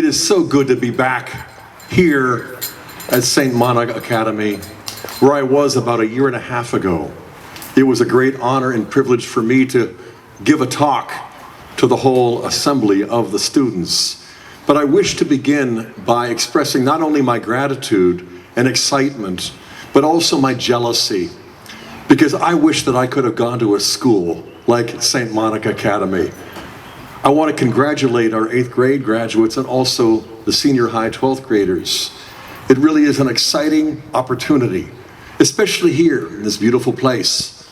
It is so good to be back here at St. Monica Academy, where I was about a year and a half ago. It was a great honor and privilege for me to give a talk to the whole assembly of the students. But I wish to begin by expressing not only my gratitude and excitement, but also my jealousy, because I wish that I could have gone to a school like St. Monica Academy. I want to congratulate our 8th grade graduates and also the senior high 12th graders. It really is an exciting opportunity, especially here in this beautiful place.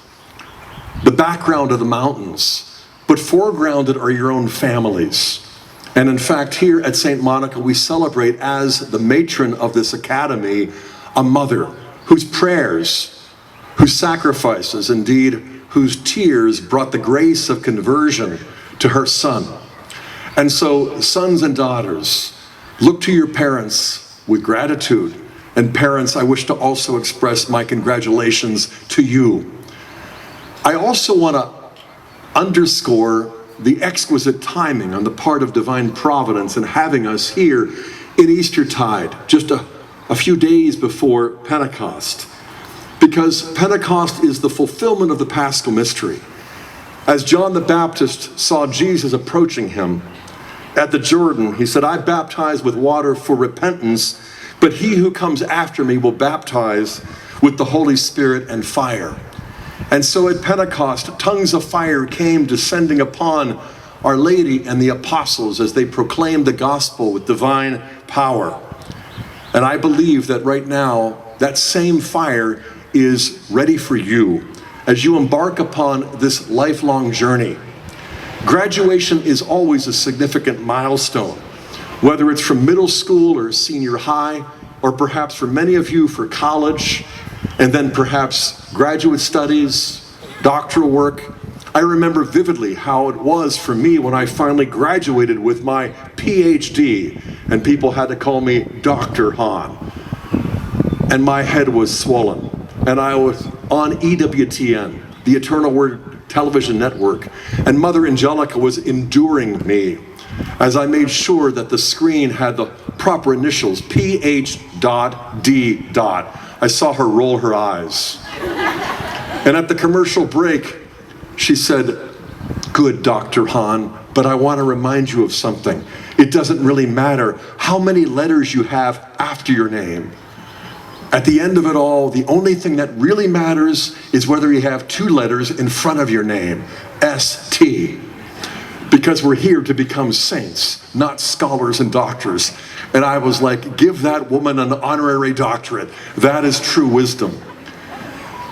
The background of the mountains, but foregrounded are your own families. And in fact, here at St. Monica, we celebrate as the matron of this academy, a mother whose prayers, whose sacrifices, indeed, whose tears brought the grace of conversion to her son. And so, sons and daughters, look to your parents with gratitude. And parents, I wish to also express my congratulations to you. I also want to underscore the exquisite timing on the part of divine providence in having us here in Eastertide, just a few days before Pentecost. Because Pentecost is the fulfillment of the Paschal mystery. As John the Baptist saw Jesus approaching him at the Jordan, he said, "I baptize with water for repentance, but he who comes after me will baptize with the Holy Spirit and fire." And so at Pentecost, tongues of fire came descending upon Our Lady and the apostles as they proclaimed the gospel with divine power. And I believe that right now, that same fire is ready for you as you embark upon this lifelong journey. Graduation is always a significant milestone, whether it's from middle school or senior high, or perhaps for many of you for college, and then perhaps graduate studies, doctoral work. I remember vividly how it was for me when I finally graduated with my PhD, and people had to call me Dr. Hahn. And my head was swollen, and I was on EWTN, the Eternal Word television network, and Mother Angelica was enduring me as I made sure that the screen had the proper initials, PH.D. I saw her roll her eyes. And at the commercial break, she said, "Good, Dr. Hahn, but I want to remind you of something. It doesn't really matter how many letters you have after your name. At the end of it all, the only thing that really matters is whether you have 2 letters in front of your name, ST. Because we're here to become saints, not scholars and doctors." And I was like, give that woman an honorary doctorate. That is true wisdom.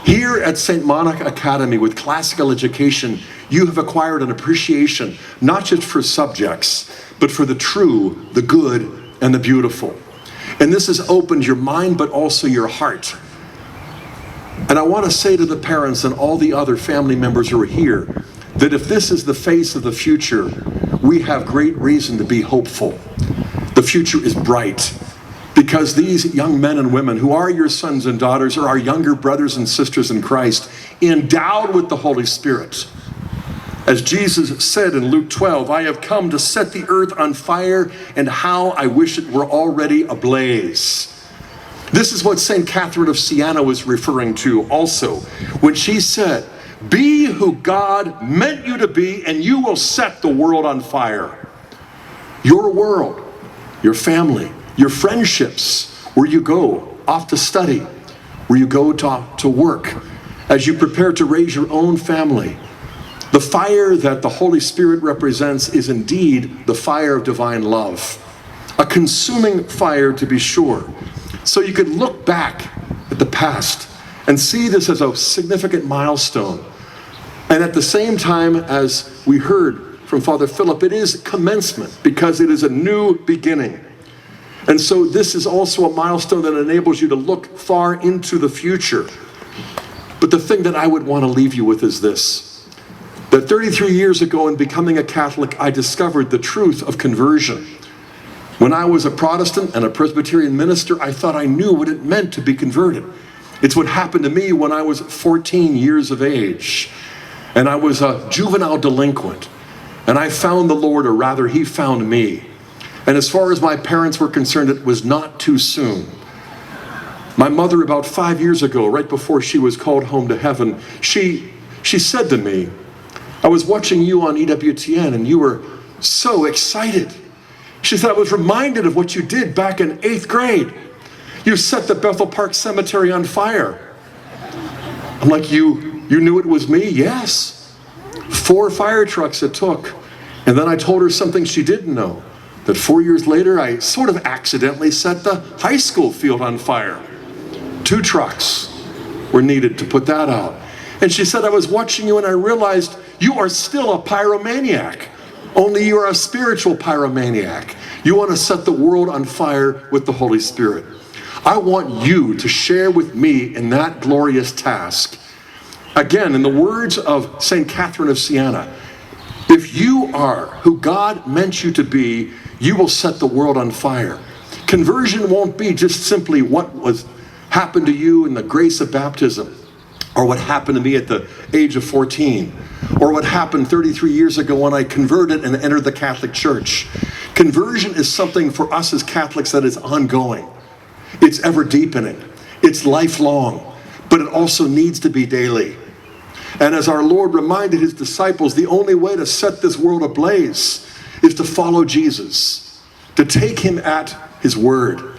Here at St. Monica Academy with classical education, you have acquired an appreciation, not just for subjects, but for the true, the good, and the beautiful. And this has opened your mind, but also your heart. And I want to say to the parents and all the other family members who are here, that if this is the face of the future, we have great reason to be hopeful. The future is bright, because these young men and women who are your sons and daughters are our younger brothers and sisters in Christ, endowed with the Holy Spirit. As Jesus said in Luke 12, "I have come to set the earth on fire, and how I wish it were already ablaze." This is what St. Catherine of Siena was referring to also, when she said, "Be who God meant you to be, and you will set the world on fire." Your world, your family, your friendships, where you go off to study, where you go to work, as you prepare to raise your own family. The fire that the Holy Spirit represents is indeed the fire of divine love. A consuming fire, to be sure. So you can look back at the past and see this as a significant milestone. And at the same time, as we heard from Father Philip, it is commencement, because it is a new beginning. And so this is also a milestone that enables you to look far into the future. But the thing that I would want to leave you with is this, that 33 years ago in becoming a Catholic, I discovered the truth of conversion. When I was a Protestant and a Presbyterian minister, I thought I knew what it meant to be converted. It's what happened to me when I was 14 years of age, and I was a juvenile delinquent, and I found the Lord, or rather He found me. And as far as my parents were concerned, it was not too soon. My mother, about 5 years ago, right before she was called home to heaven, she said to me, I was watching you on EWTN and you were so excited. She said, I was reminded of what you did back in 8th grade. You set the Bethel Park Cemetery on fire. I'm like, you knew it was me? Yes. 4 fire trucks it took. And then I told her something she didn't know, that 4 years later, I sort of accidentally set the high school field on fire. 2 trucks were needed to put that out. And she said, I was watching you and I realized you are still a pyromaniac, only you are a spiritual pyromaniac. You want to set the world on fire with the Holy Spirit. I want you to share with me in that glorious task. Again, in the words of St. Catherine of Siena, if you are who God meant you to be, you will set the world on fire. Conversion won't be just simply what happened to you in the grace of baptism, or what happened to me at the age of 14, or what happened 33 years ago when I converted and entered the Catholic Church. Conversion is something for us as Catholics that is ongoing. It's ever deepening. It's lifelong, but it also needs to be daily. And as our Lord reminded his disciples, the only way to set this world ablaze is to follow Jesus, to take him at his word,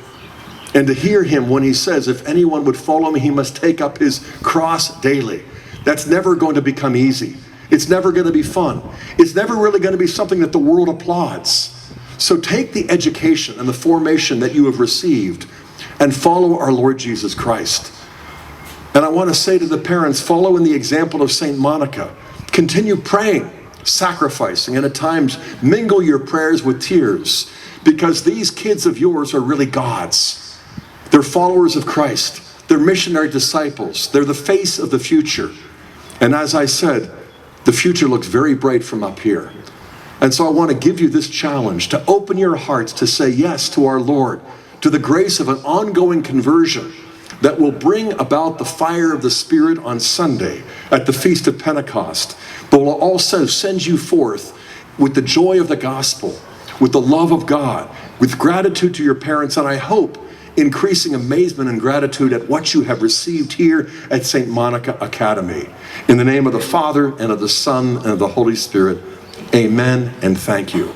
and to hear him when he says, if anyone would follow me, he must take up his cross daily. That's never going to become easy. It's never going to be fun. It's never really going to be something that the world applauds. So take the education and the formation that you have received and follow our Lord Jesus Christ. And I want to say to the parents, follow in the example of St. Monica. Continue praying, sacrificing, and at times mingle your prayers with tears, because these kids of yours are really God's. They're followers of Christ. They're missionary disciples. They're the face of the future. And as I said, the future looks very bright from up here. And so I want to give you this challenge to open your hearts to say yes to our Lord, to the grace of an ongoing conversion that will bring about the fire of the Spirit on Sunday at the Feast of Pentecost, but will also send you forth with the joy of the gospel, with the love of God, with gratitude to your parents, and I hope increasing amazement and gratitude at what you have received here at St. Monica Academy. In the name of the Father, and of the Son, and of the Holy Spirit, amen and thank you.